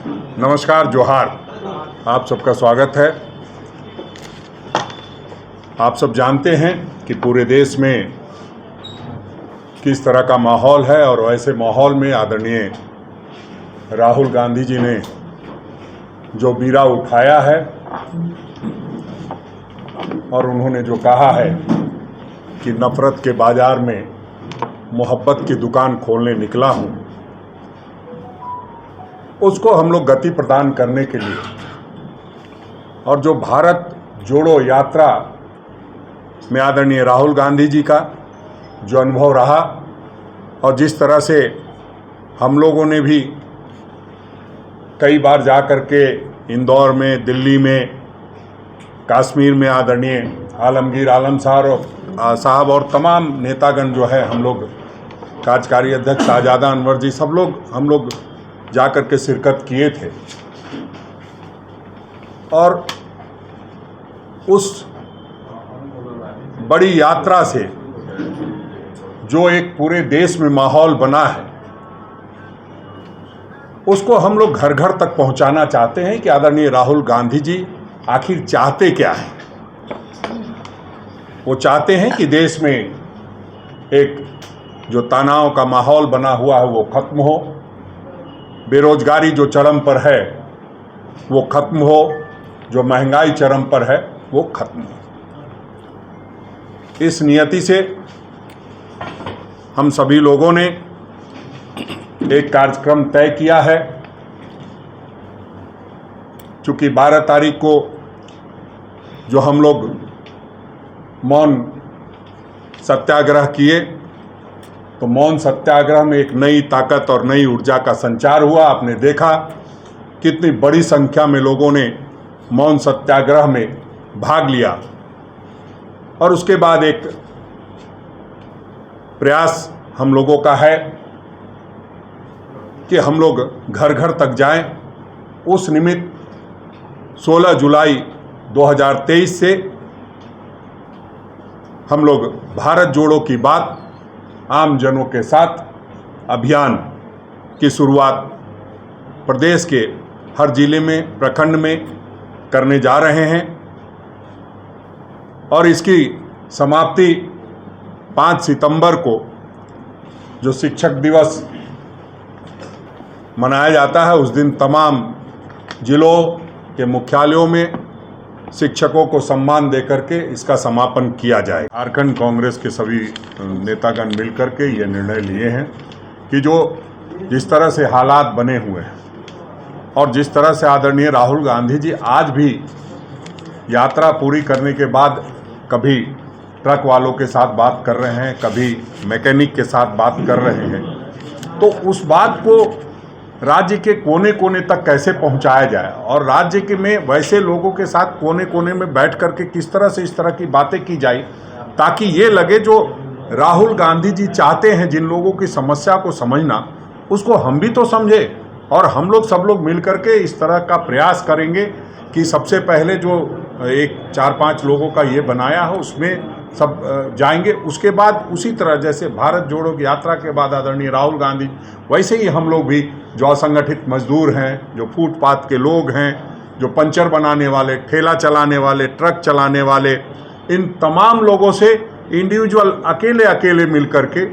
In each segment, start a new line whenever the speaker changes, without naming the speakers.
नमस्कार, जोहार। आप सबका स्वागत है। आप सब जानते हैं कि पूरे देश में किस तरह का माहौल है और वैसे माहौल में आदरणीय राहुल गांधी जी ने जो बीड़ा उठाया है और उन्होंने जो कहा है कि नफ़रत के बाज़ार में मोहब्बत की दुकान खोलने निकला हूँ, उसको हम लोग गति प्रदान करने के लिए और जो भारत जोड़ो यात्रा में आदरणीय राहुल गांधी जी का जो अनुभव रहा और जिस तरह से हम लोगों ने भी कई बार जा कर के इंदौर में, दिल्ली में, कश्मीर में आदरणीय आलमगीर आलम साहब और तमाम नेतागण जो है, हम लोग कार्यकारी अध्यक्ष शाहजादा अनवर जी, हम लोग जा कर के शिरकत किए थे और उस बड़ी यात्रा से जो एक पूरे देश में माहौल बना है, उसको हम लोग घर घर तक पहुंचाना चाहते हैं कि आदरणीय राहुल गांधी जी आखिर चाहते क्या हैं। वो चाहते हैं कि देश में एक जो तनाव का माहौल बना हुआ है वो खत्म हो, बेरोजगारी जो चरम पर है वो खत्म हो, जो महंगाई चरम पर है वो खत्म हो। इस नियति से हम सभी लोगों ने एक कार्यक्रम तय किया है। चूँकि 12 तारीख को जो हम लोग मौन सत्याग्रह किए, तो मौन सत्याग्रह में एक नई ताकत और नई ऊर्जा का संचार हुआ। आपने देखा कितनी बड़ी संख्या में लोगों ने मौन सत्याग्रह में भाग लिया और उसके बाद एक प्रयास हम लोगों का है कि हम लोग घर घर तक जाएं। उस निमित्त 16 जुलाई 2023 से हम लोग भारत जोड़ो की बात आम जनों के साथ अभियान की शुरुआत प्रदेश के हर जिले में, प्रखंड में करने जा रहे हैं और इसकी समाप्ति 5 सितंबर को जो शिक्षक दिवस मनाया जाता है, उस दिन तमाम जिलों के मुख्यालयों में शिक्षकों को सम्मान देकर के इसका समापन किया जाए। झारखंड कांग्रेस के सभी नेतागण मिलकर के ये निर्णय लिए हैं कि जो जिस तरह से हालात बने हुए हैं और जिस तरह से आदरणीय राहुल गांधी जी आज भी यात्रा पूरी करने के बाद कभी ट्रक वालों के साथ बात कर रहे हैं, कभी मैकेनिक के साथ बात कर रहे हैं, तो उस बात को राज्य के कोने कोने तक कैसे पहुंचाया जाए और राज्य के में वैसे लोगों के साथ कोने कोने में बैठ करके किस तरह से इस तरह की बातें की जाए ताकि ये लगे जो राहुल गांधी जी चाहते हैं, जिन लोगों की समस्या को समझना, उसको हम भी तो समझे और हम लोग सब लोग मिल करके इस तरह का प्रयास करेंगे कि सबसे पहले जो एक 4-5 लोगों का ये बनाया हो उसमें सब जाएंगे। उसके बाद उसी तरह जैसे भारत जोड़ो की यात्रा के बाद आदरणीय राहुल गांधी, वैसे ही हम लोग भी जो असंगठित मजदूर हैं, जो फुटपाथ के लोग हैं, जो पंचर बनाने वाले, ठेला चलाने वाले, ट्रक चलाने वाले, इन तमाम लोगों से इंडिविजुअल अकेले अकेले मिल करके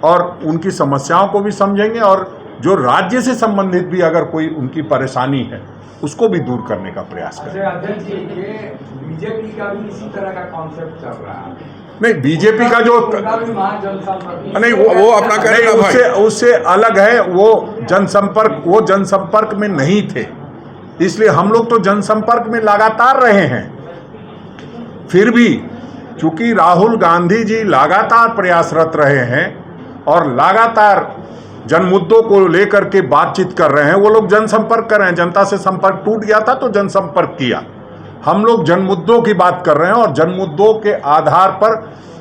और उनकी समस्याओं को भी समझेंगे और जो राज्य से संबंधित भी अगर कोई उनकी परेशानी है उसको भी दूर करने का प्रयास करें।
बीजेपी का भी इसी तरह का कॉन्सेप्ट चल रहा है।
नहीं, बीजेपी का जो नहीं वो अपना करेगा, उससे अलग है। वो जनसंपर्क में नहीं थे, इसलिए हम लोग तो जनसंपर्क में लगातार रहे हैं। फिर भी चूंकि राहुल गांधी जी लगातार प्रयासरत रहे हैं और लगातार जन मुद्दों को लेकर के बातचीत कर रहे हैं, वो लोग जनसंपर्क कर रहे हैं। जनता से संपर्क टूट गया था तो जनसंपर्क किया। हम लोग जन मुद्दों की बात कर रहे हैं और जन मुद्दों के आधार पर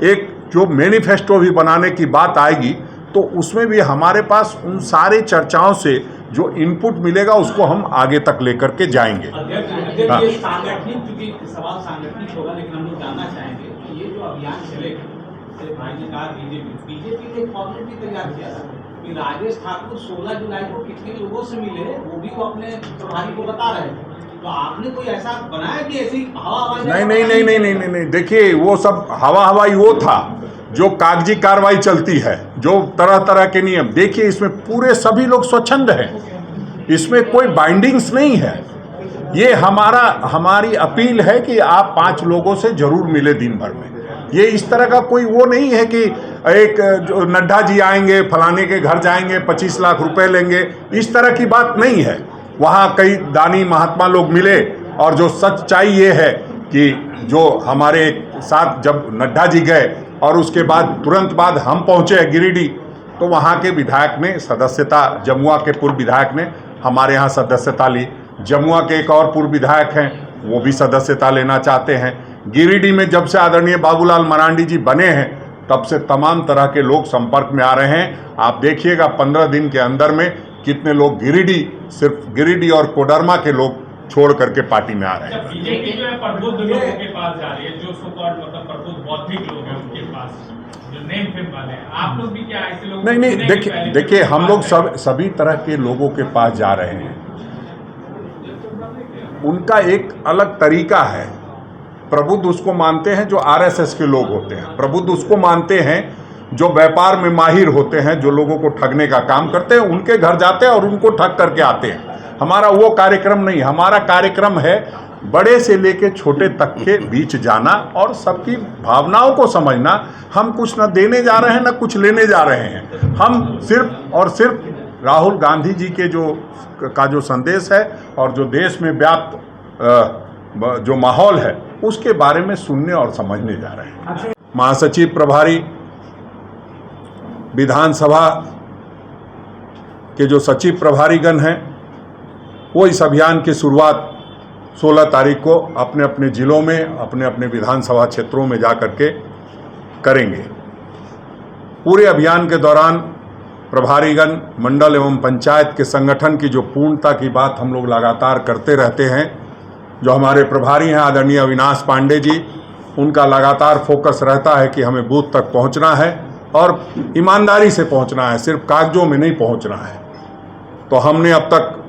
एक जो मैनिफेस्टो भी बनाने की बात आएगी तो उसमें भी हमारे पास उन सारे चर्चाओं से जो इनपुट मिलेगा उसको हम आगे तक लेकर के जाएंगे।
हाँ। सवाल सांगठनिक होगा, लेकिन हम लोग जानना चाहेंगे कि ये जो अभियान चलेगा, बीजेपी ने एक फॉर्मेट भी तैयार किया था कि राजेश ठाकुर 16 जुलाई को कितने लोगों से मिले, वो भी वो अपने प्रभारी को बता रहे हैं। तो आपने कोई ऐसा बनाया कि ऐसी हवा हवाई?
नहीं, देखिए वो सब हवा हवाई वो था जो कागजी कार्रवाई चलती है, जो तरह तरह के नियम। देखिए इसमें पूरे सभी लोग स्वच्छंद हैं, इसमें कोई बाइंडिंग्स नहीं है। ये हमारी अपील है कि आप 5 लोगों से जरूर मिले दिन भर में। ये इस तरह का कोई वो नहीं है कि एक जो नड्डा जी आएंगे, फलाने के घर जाएंगे, 25 लाख रुपए लेंगे, इस तरह की बात नहीं है। वहाँ कई दानी महात्मा लोग मिले और जो सच्चाई ये है कि जो हमारे साथ जब नड्डा जी गए और उसके बाद तुरंत बाद हम पहुँचे गिरिडीह, तो वहाँ के विधायक ने सदस्यता, जमुआ के पूर्व विधायक ने हमारे यहाँ सदस्यता ली। जमुआ के एक और पूर्व विधायक हैं, वो भी सदस्यता लेना चाहते हैं। गिरिडीह में जब से आदरणीय बाबूलाल मरांडी जी बने हैं, तब से तमाम तरह के लोग संपर्क में आ रहे हैं। आप देखिएगा 15 दिन के अंदर में कितने लोग गिरिडीह, सिर्फ गिरिडीह और कोडरमा के लोग छोड़ करके पार्टी में आ रहे हैं।
बीजेपी जो है प्रबुद्ध लोगों के पास जा रही है, जो सो कॉल्ड मतलब प्रबुद्ध बौद्धिक लोग हैं उनके पास, जो नेम फेम वाले हैं। आप लोग भी क्या ऐसे लोग?
नहीं, देखिए हम लोग सभी तरह के लोगों के पास जा रहे हैं। उनका एक अलग तरीका है। प्रबुद्ध उसको मानते हैं जो आरएसएस के लोग होते हैं, प्रबुद्ध उसको मानते हैं जो व्यापार में माहिर होते हैं, जो लोगों को ठगने का काम करते हैं, उनके घर जाते हैं और उनको ठग करके आते हैं। हमारा वो कार्यक्रम नहीं, हमारा कार्यक्रम है बड़े से लेके छोटे तक के बीच जाना और सबकी भावनाओं को समझना। हम कुछ न देने जा रहे हैं न कुछ लेने जा रहे हैं। हम सिर्फ और सिर्फ राहुल गांधी जी के जो संदेश है और जो देश में व्याप्त जो माहौल है उसके बारे में सुनने और समझने जा रहे हैं। महासचिव प्रभारी, विधानसभा के जो सचिव प्रभारीगण हैं, वो इस अभियान की शुरुआत 16 तारीख को अपने अपने जिलों में, अपने अपने विधानसभा क्षेत्रों में जा कर के करेंगे। पूरे अभियान के दौरान प्रभारीगण, मंडल एवं पंचायत के संगठन की जो पूर्णता की बात हम लोग लगातार करते रहते हैं, जो हमारे प्रभारी हैं आदरणीय अविनाश पांडे जी, उनका लगातार फोकस रहता है कि हमें बूथ तक पहुंचना है और ईमानदारी से पहुंचना है, सिर्फ कागजों में नहीं पहुंचना है। तो हमने अब तक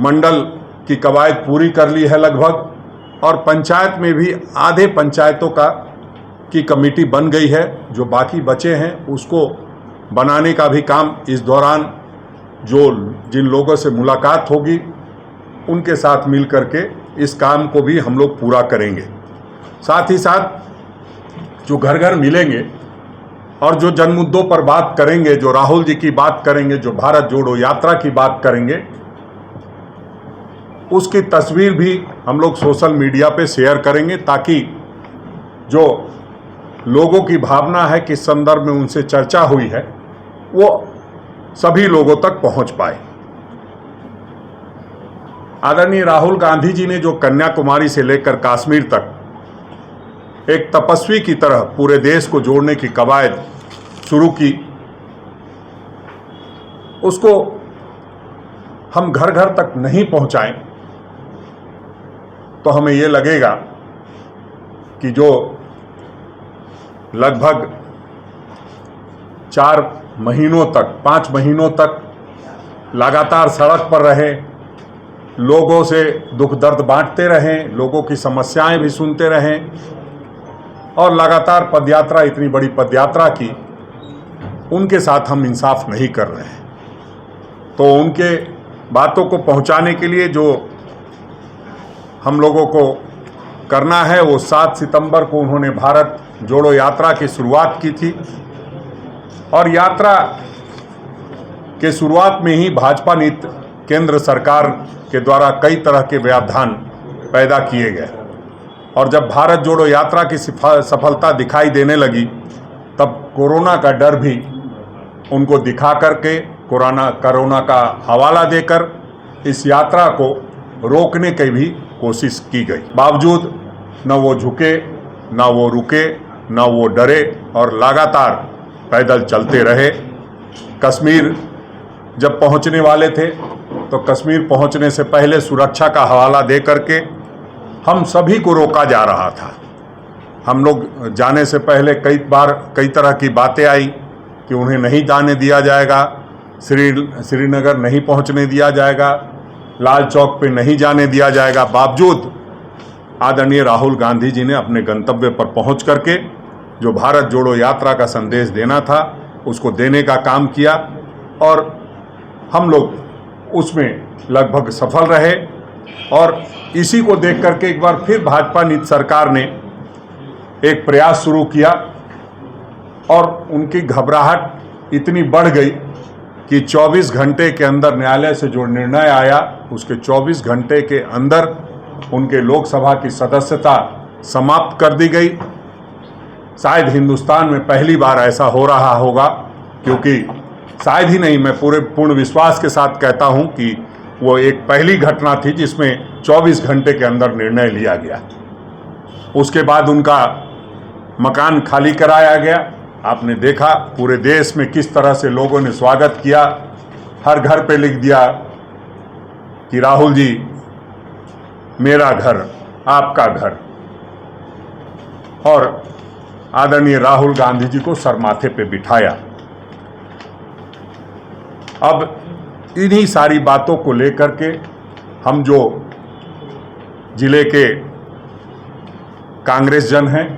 मंडल की कवायद पूरी कर ली है लगभग, और पंचायत में भी आधे पंचायतों की कमेटी बन गई है। जो बाकी बचे हैं उसको बनाने का भी काम इस दौरान जिन लोगों से मुलाकात होगी उनके साथ मिल करके इस काम को भी हम लोग पूरा करेंगे। साथ ही साथ जो घर घर मिलेंगे और जो जन मुद्दों पर बात करेंगे, जो राहुल जी की बात करेंगे, जो भारत जोड़ो यात्रा की बात करेंगे, उसकी तस्वीर भी हम लोग सोशल मीडिया पे शेयर करेंगे, ताकि जो लोगों की भावना है किस संदर्भ में उनसे चर्चा हुई है वो सभी लोगों तक पहुंच पाए। आदरणीय राहुल गांधी जी ने जो कन्याकुमारी से लेकर कश्मीर तक एक तपस्वी की तरह पूरे देश को जोड़ने की कवायद शुरू की, उसको हम घर घर तक नहीं पहुंचाएं तो हमें ये लगेगा कि जो लगभग 4 महीनों तक, 5 महीनों तक लगातार सड़क पर रहे, लोगों से दुख दर्द बांटते रहें, लोगों की समस्याएं भी सुनते रहें और लगातार पदयात्रा, इतनी बड़ी पदयात्रा की, उनके साथ हम इंसाफ नहीं कर रहे हैं। तो उनके बातों को पहुंचाने के लिए जो हम लोगों को करना है, वो 7 सितंबर को उन्होंने भारत जोड़ो यात्रा की शुरुआत की थी और यात्रा के शुरुआत में ही भाजपा नीति केंद्र सरकार के द्वारा कई तरह के व्यवधान पैदा किए गए और जब भारत जोड़ो यात्रा की सफलता दिखाई देने लगी, तब कोरोना का डर भी उनको दिखा करके, कोरोना का हवाला देकर इस यात्रा को रोकने की भी कोशिश की गई। बावजूद न वो झुके, न वो रुके, न वो डरे और लगातार पैदल चलते रहे। कश्मीर जब पहुंचने वाले थे तो कश्मीर पहुंचने से पहले सुरक्षा का हवाला दे करके हम सभी को रोका जा रहा था। हम लोग जाने से पहले कई बार कई तरह की बातें आई कि उन्हें नहीं जाने दिया जाएगा, श्रीनगर नहीं पहुंचने दिया जाएगा, लाल चौक पे नहीं जाने दिया जाएगा। बावजूद आदरणीय राहुल गांधी जी ने अपने गंतव्य पर पहुंच करके जो भारत जोड़ो यात्रा का संदेश देना था उसको देने का काम किया और हम लोग उसमें लगभग सफल रहे। और इसी को देख करके एक बार फिर भाजपा नीति सरकार ने एक प्रयास शुरू किया और उनकी घबराहट इतनी बढ़ गई कि 24 घंटे के अंदर न्यायालय से जो निर्णय आया उसके 24 घंटे के अंदर उनके लोकसभा की सदस्यता समाप्त कर दी गई। शायद हिंदुस्तान में पहली बार ऐसा हो रहा होगा, क्योंकि शायद ही नहीं, मैं पूर्ण विश्वास के साथ कहता हूं कि वो एक पहली घटना थी जिसमें 24 घंटे के अंदर निर्णय लिया गया। उसके बाद उनका मकान खाली कराया गया। आपने देखा पूरे देश में किस तरह से लोगों ने स्वागत किया। हर घर पे लिख दिया कि राहुल जी मेरा घर आपका घर, और आदरणीय राहुल गांधी जी को सरमाथे पे बिठाया। अब इन्हीं सारी बातों को लेकर के हम जो जिले के कांग्रेस जन हैं,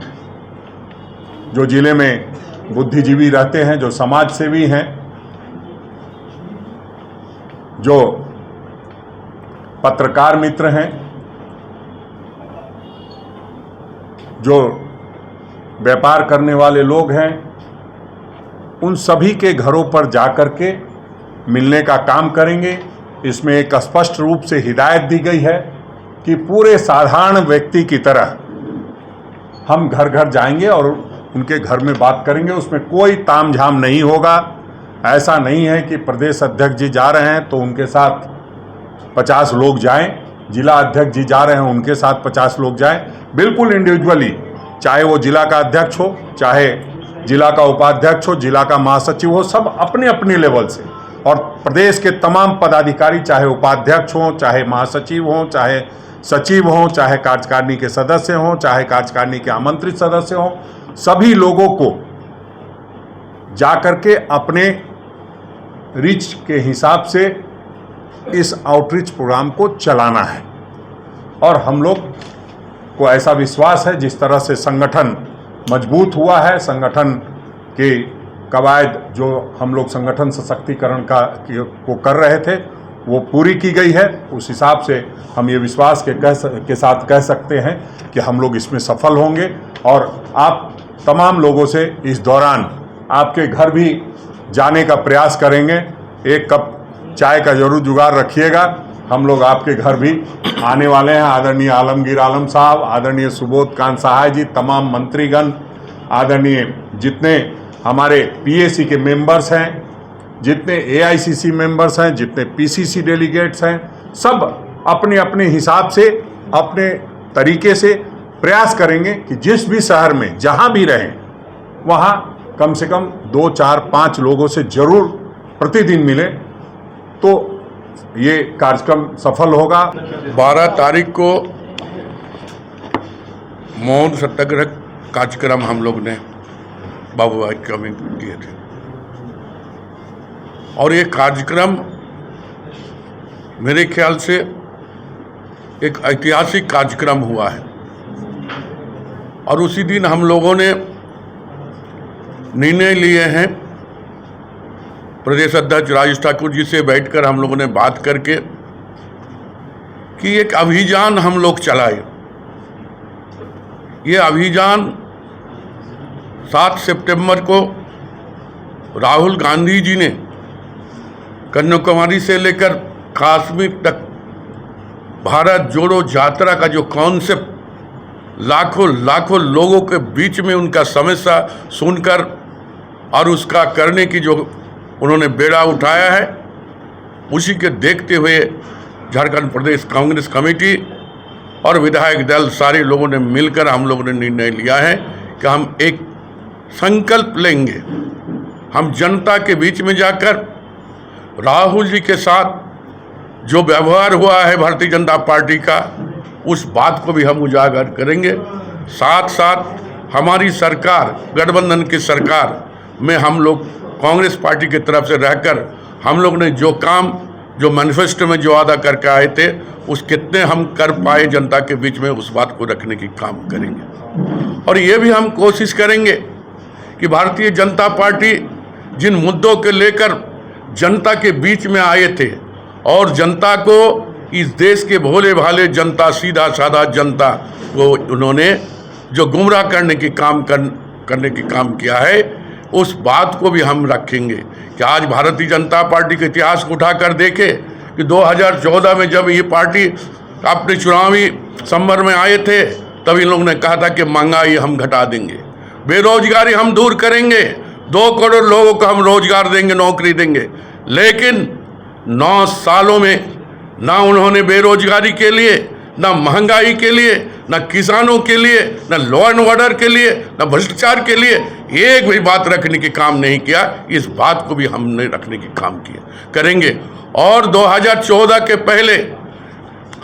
जो जिले में बुद्धिजीवी रहते हैं, जो समाज सेवी हैं, जो पत्रकार मित्र हैं, जो व्यापार करने वाले लोग हैं, उन सभी के घरों पर जाकर के मिलने का काम करेंगे। इसमें एक स्पष्ट रूप से हिदायत दी गई है कि पूरे साधारण व्यक्ति की तरह हम घर घर जाएंगे और उनके घर में बात करेंगे। उसमें कोई तामझाम नहीं होगा। ऐसा नहीं है कि प्रदेश अध्यक्ष जी जा रहे हैं तो उनके साथ 50 लोग जाएं, जिला अध्यक्ष जी जा रहे हैं उनके साथ 50 लोग जाएं। बिल्कुल इंडिविजुअली, चाहे वो जिला का अध्यक्ष हो, चाहे जिला का उपाध्यक्ष हो, जिला का महासचिव हो, सब अपने अपने लेवल से, और प्रदेश के तमाम पदाधिकारी, चाहे उपाध्यक्ष हों, चाहे महासचिव हों, चाहे सचिव हों, चाहे कार्यकारिणी के सदस्य हों, चाहे कार्यकारिणी के आमंत्रित सदस्य हों, सभी लोगों को जाकर के अपने रिच के हिसाब से इस आउटरीच प्रोग्राम को चलाना है। और हम लोग को ऐसा विश्वास है, जिस तरह से संगठन मजबूत हुआ है, संगठन के कवायद जो हम लोग संगठन सशक्तिकरण को कर रहे थे वो पूरी की गई है। उस हिसाब से हम ये विश्वास के साथ कह सकते हैं कि हम लोग इसमें सफल होंगे। और आप तमाम लोगों से इस दौरान आपके घर भी जाने का प्रयास करेंगे। एक कप चाय का जरूर जुगाड़ रखिएगा। हम लोग आपके घर भी आने वाले हैं। आदरणीय आलमगीर आलम साहब, आदरणीय सुबोध कांत सहाय जी, तमाम मंत्रीगण, आदरणीय जितने हमारे पीएसी के मेंबर्स हैं, जितने एआईसीसी मेंबर्स हैं, जितने पीसीसी डेलीगेट्स हैं, सब अपने अपने हिसाब से, अपने तरीके से प्रयास करेंगे कि जिस भी शहर में जहां भी रहें वहां कम से कम 2, 4, 5 लोगों से जरूर प्रतिदिन मिले, तो ये कार्यक्रम सफल होगा।
12 तारीख को मौन सत्याग्रह कार्यक्रम हम लोग ने बाबू भाई कमिंग किए थे, और ये कार्यक्रम मेरे ख्याल से एक ऐतिहासिक कार्यक्रम हुआ है। और उसी दिन हम लोगों ने निर्णय लिए हैं, प्रदेश अध्यक्ष राजेश ठाकुर जी से बैठकर हम लोगों ने बात करके, कि एक अभियान हम लोग चलाए। ये अभियान 7 सितंबर को राहुल गांधी जी ने कन्याकुमारी से लेकर कश्मीर तक भारत जोड़ो यात्रा का जो कॉन्सेप्ट लाखों लोगों के बीच में उनका समस्या सुनकर और उसका करने की जो उन्होंने बेड़ा उठाया है, उसी के देखते हुए झारखंड प्रदेश कांग्रेस कमेटी और विधायक दल सारे लोगों ने मिलकर हम लोगों ने निर्णय लिया है कि हम एक संकल्प लेंगे। हम जनता के बीच में जाकर राहुल जी के साथ जो व्यवहार हुआ है भारतीय जनता पार्टी का, उस बात को भी हम उजागर करेंगे। साथ साथ हमारी सरकार, गठबंधन की सरकार में हम लोग कांग्रेस पार्टी की तरफ से रहकर हम लोग ने जो काम, जो मैनिफेस्टो में जो वादा करके आए थे, उस कितने हम कर पाए जनता के बीच में, उस बात को रखने की काम करेंगे। और ये भी हम कोशिश करेंगे कि भारतीय जनता पार्टी जिन मुद्दों के लेकर जनता के बीच में आए थे और जनता को, इस देश के भोले भाले जनता, सीधा साधा जनता को उन्होंने जो गुमराह करने की काम किया है, उस बात को भी हम रखेंगे कि आज भारतीय जनता पार्टी के इतिहास को उठाकर देखें कि 2014 में जब ये पार्टी अपने चुनावी समर में आए थे, तब इन लोगों ने कहा था कि महंगाई हम घटा देंगे, बेरोजगारी हम दूर करेंगे, 2 करोड़ लोगों को हम रोजगार देंगे, नौकरी देंगे। लेकिन 9 सालों में ना उन्होंने बेरोजगारी के लिए, ना महंगाई के लिए, ना किसानों के लिए, ना लॉ एंड ऑर्डर के लिए, ना भ्रष्टाचार के लिए एक भी बात रखने की काम नहीं किया। इस बात को भी हमने रखने की काम किया करेंगे। और 2014 के पहले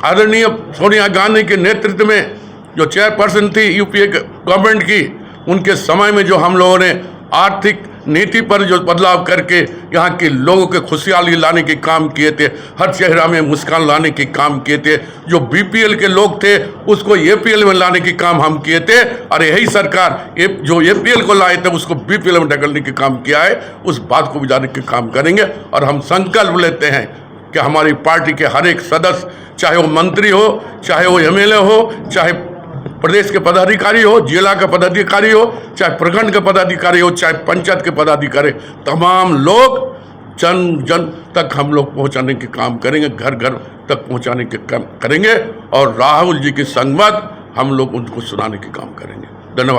आदरणीय सोनिया गांधी के नेतृत्व में जो चेयरपर्सन थी यूपीए गवर्नमेंट की, उनके समय में जो हम लोगों ने आर्थिक नीति पर जो बदलाव करके यहाँ के लोगों के खुशहाली लाने के काम किए थे, हर चेहरा में मुस्कान लाने के काम किए थे, जो बीपीएल के लोग थे उसको एपीएल में लाने के काम हम किए थे, और यही सरकार जो एपीएल को लाए थे उसको बीपीएल में ढकलने के काम किया है। उस बात को भी जाने के काम करेंगे। और हम संकल्प लेते हैं कि हमारी पार्टी के हर एक सदस्य, चाहे वो मंत्री हो, चाहे वो एमएलए हो, चाहे प्रदेश के पदाधिकारी हो, जिला का पदाधिकारी हो, चाहे प्रखंड के पदाधिकारी हो, चाहे पंचायत के पदाधिकारी, तमाम लोग जन तक हम लोग पहुंचाने के काम करेंगे, घर घर तक पहुंचाने के काम करेंगे। और राहुल जी की संगत हम लोग उनको सुनाने के काम करेंगे। धन्यवाद।